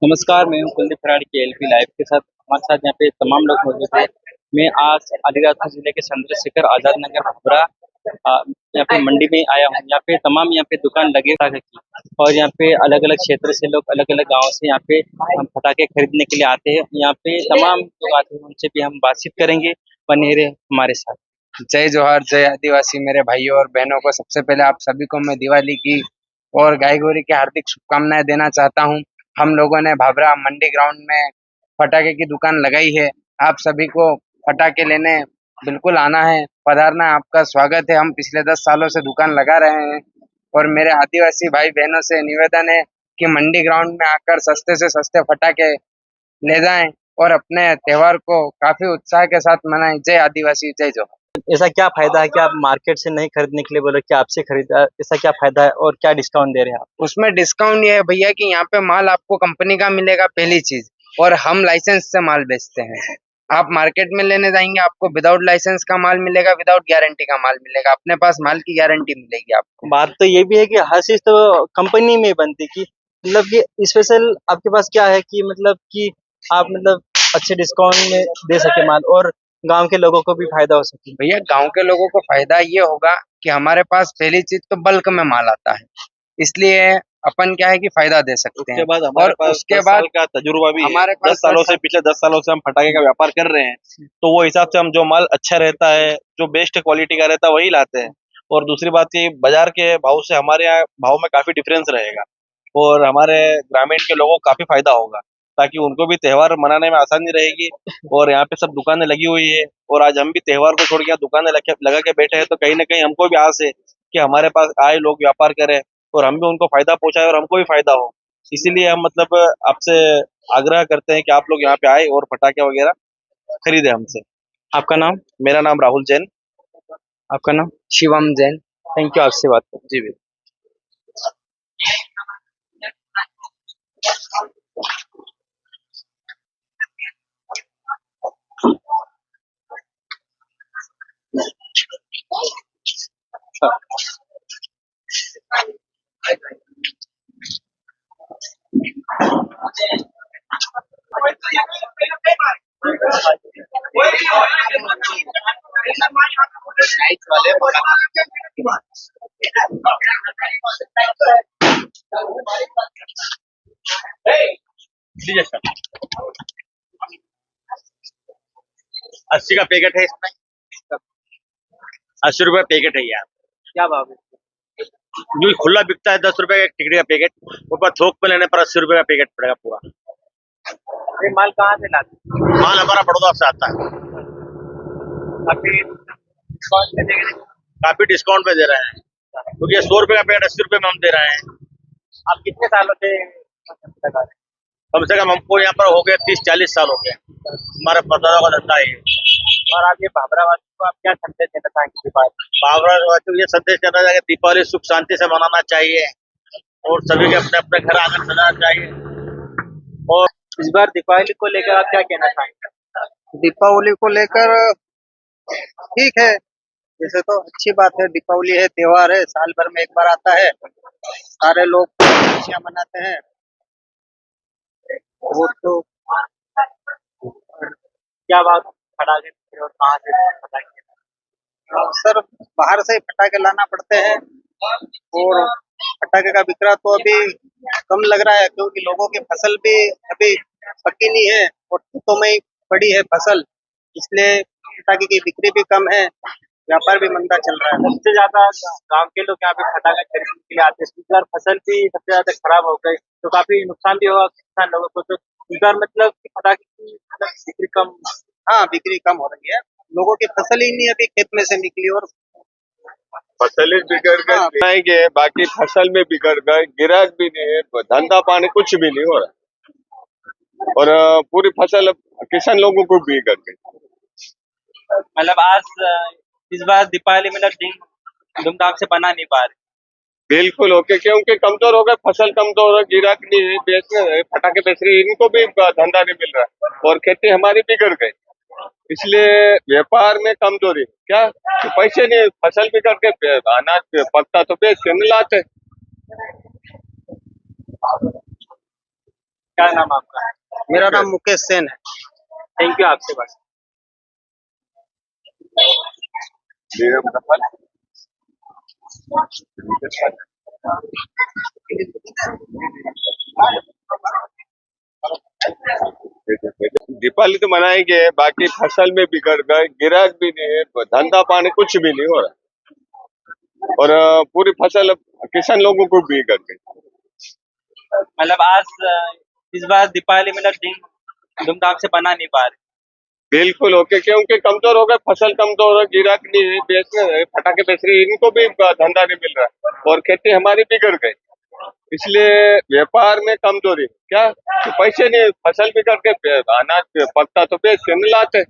नमस्कार, मैं हूँ कुलदीप फराड़ी के एलपी लाइव के साथ। हमारे साथ यहाँ पे तमाम लोग मौजूद हैं। मैं आज अलीराजपुर जिले के चंद्रशेखर आजाद नगर भभरा यहाँ पे मंडी में आया हूँ। यहाँ पे दुकान लगे पटाखे की, और यहाँ पे अलग अलग क्षेत्र से लोग, अलग अलग गाँव से यहाँ पे हम पटाखे खरीदने के लिए आते हैं। यहाँ पे तमाम लोग आते हैं, उनसे भी हम बातचीत करेंगे। बने रहे हमारे साथ। जय जोहार, जय आदिवासी मेरे भाइयों और बहनों को। सबसे पहले आप सभी को मैं दिवाली की और गाय गौरी की हार्दिक शुभकामनाएं देना चाहता हूं। हम लोगों ने भाभरा मंडी ग्राउंड में पटाखे की दुकान लगाई है। आप सभी को पटाखे लेने बिल्कुल आना है, पधारना है, आपका स्वागत है। हम पिछले 10 सालों से दुकान लगा रहे हैं और मेरे आदिवासी भाई बहनों से निवेदन है कि मंडी ग्राउंड में आकर सस्ते से सस्ते पटाखे ले जाएं और अपने त्योहार को काफी उत्साह के साथ मनाएं। जय आदिवासी, जय जोहार। ऐसा क्या फायदा है कि आप मार्केट से नहीं खरीदने के लिए बोले कि आपसे खरीदा? ऐसा क्या फायदा है और क्या डिस्काउंट दे रहे हैं आप? उसमें डिस्काउंट ये है भैया कि यहाँ पे माल आपको कंपनी का मिलेगा, पहली चीज। और हम लाइसेंस से माल बेचते हैं। आप मार्केट में लेने जाएंगे, आपको विदाउट लाइसेंस का माल मिलेगा, विदाउट गारंटी का माल मिलेगा। अपने पास माल की गारंटी मिलेगी आपको। बात तो ये भी है कि हर चीज तो कंपनी में बनती कि मतलब कि स्पेशल आपके पास क्या है कि मतलब कि आप मतलब अच्छे डिस्काउंट में दे सके माल, और गांव के लोगों को भी फायदा हो सके। भैया गांव के लोगों को फायदा ये होगा कि हमारे पास पहली चीज तो बल्क में माल आता है, इसलिए अपन क्या है कि फायदा दे सकते उसके हैं। बाद हमारे और पास उसके 10 बाद साल का तजुर्बा भी है। हमारे पास 10 सालों 10 से, पिछले 10 सालों से हम पटाखे का व्यापार कर रहे हैं, तो वो हिसाब से हम जो माल अच्छा रहता है, जो बेस्ट क्वालिटी का रहता है, वही लाते हैं। और दूसरी बात कि बाजार के भाव से हमारे यहाँ भाव में काफी डिफरेंस रहेगा, और हमारे ग्रामीण के लोगों को काफी फायदा होगा, ताकि उनको भी त्योहार मनाने में आसानी रहेगी। और यहाँ पे सब दुकानें लगी हुई है, और आज हम भी त्योहार को छोड़ के यहाँ दुकानें लगा के बैठे हैं, तो कहीं ना कहीं हमको भी आस है कि हमारे पास आए लोग व्यापार करें, और हम भी उनको फायदा पहुंचाए और हमको भी फायदा हो। इसीलिए हम मतलब आपसे आग्रह करते हैं कि आप लोग यहाँ पे आए और पटाखे वगैरह खरीदे हमसे। आपका नाम? मेरा नाम राहुल जैन। आपका नाम? शिवम जैन। थैंक यू, आपसे बात करें। जी। लीजिए सर, 80 का पैकेट है इसमें। 80 रुपये पैकेट है यार। क्या भाव है? जो खुला बिकता है 10 रुपए का एक टिकड़ी का पैकेट, ऊपर थोक में लेने पर 80 रुपए का पैकेट पड़ेगा पूरा। ये माल कहाँ से लाते हैं? माल हमारा बड़ौदा से आता है। काफी डिस्काउंट में दे रहे हैं। काफी डिस्काउंट में दे रहे हैं, क्योंकि ये 100 रुपए का पैकेट 80 रुपए में हम दे रहे हैं। आप कितने सालों से लगा रहे हैं? कम से कम हमको यहाँ पर हो गए 30-40 साल हो गए। हमारे परदादा का धंधा है। और आप ये भाभरावासी को आप क्या संदेश देना चाहेंगे दीपावली? भाभरावासी को ये संदेश देना चाहिए, दीपावली सुख शांति से मनाना चाहिए, और सभी के अपने अपने घर आकर सजाना चाहिए। और इस बार दीपावली को लेकर आप क्या कहना चाहेंगे? दीपावली को लेकर ठीक है, वैसे तो अच्छी बात है। दीपावली है, त्योहार है, साल भर में एक बार आता है। सारे लोग खुशियां मनाते हैं। वो तो क्या बात पटाखे और कहाँ से पटाखे? सर बाहर से ही पटाखे लाना पड़ते हैं, और पटाखे का बिक्रा तो अभी कम लग रहा है, क्योंकि लोगों की फसल भी अभी पकी नहीं है और खेतों में ही पड़ी है फसल, इसलिए पटाखे की बिक्री भी कम है, व्यापार भी मंदा चल रहा है। सबसे ज्यादा गांव के लोग यहाँ पे पटाखे खरीदने के लिए आते हैं। इस बार फसल भी सबसे ज्यादा खराब हो गई, तो काफी नुकसान भी होगा किसान लोगों को। तो इस बार मतलब कि पटाखे की मतलब बिक्री कम। हाँ, बिक्री कम हो रही है, लोगों की फसल ही नहीं अभी खेत में से निकली, और फसल बिगड़ गए। हाँ, बनाएंगे, बाकी फसल में बिगड़ गए, गिराक भी नहीं है, धंधा पानी कुछ भी नहीं हो रहा, और पूरी फसल किसान लोगों को बिगड़ गई। मतलब आज इस बार दीपावली मतलब दिन धूमधाम से बना नहीं पा रहे। बिल्कुल ओके, क्योंकि कमजोर हो गए, फसल कमजोर है, गिराक नहीं है, बेच रहे पटाखे बेच रही, इनको भी धंधा नहीं मिल रहा, और खेती हमारी बिगड़ गई। इसलिए व्यापार में कमजोरी क्या, तो पैसे नहीं, फसल बिगड़ के अनाज पकता तो बेच के नहीं लाते। क्या नाम आपका? मेरा नाम मुकेश सेन है। थैंक यू आपसे बात। दीपावली तो मनाएंगे, बाकी फसल में बिगड़ गए, गिराक भी नहीं है, धंधा पानी कुछ भी नहीं हो रहा, और पूरी फसल किसान लोगों को बिगड़ गई। मतलब आज इस बार दीपावली मतलब दिन धूमधाम से बना नहीं पा रहे। बिल्कुल ओके, क्योंकि कमजोर हो गए, फसल कमजोर है, गिराक नहीं है, बेच रहे पटाखे बेच रही, इनको भी धंधा नहीं मिल रहा, और खेती हमारी बिगड़ गई, इसलिए व्यापार में कमजोरी। क्या तो पैसे नहीं, फसल बिगड़ के अनाज पकता तो बेच के नहीं लाते।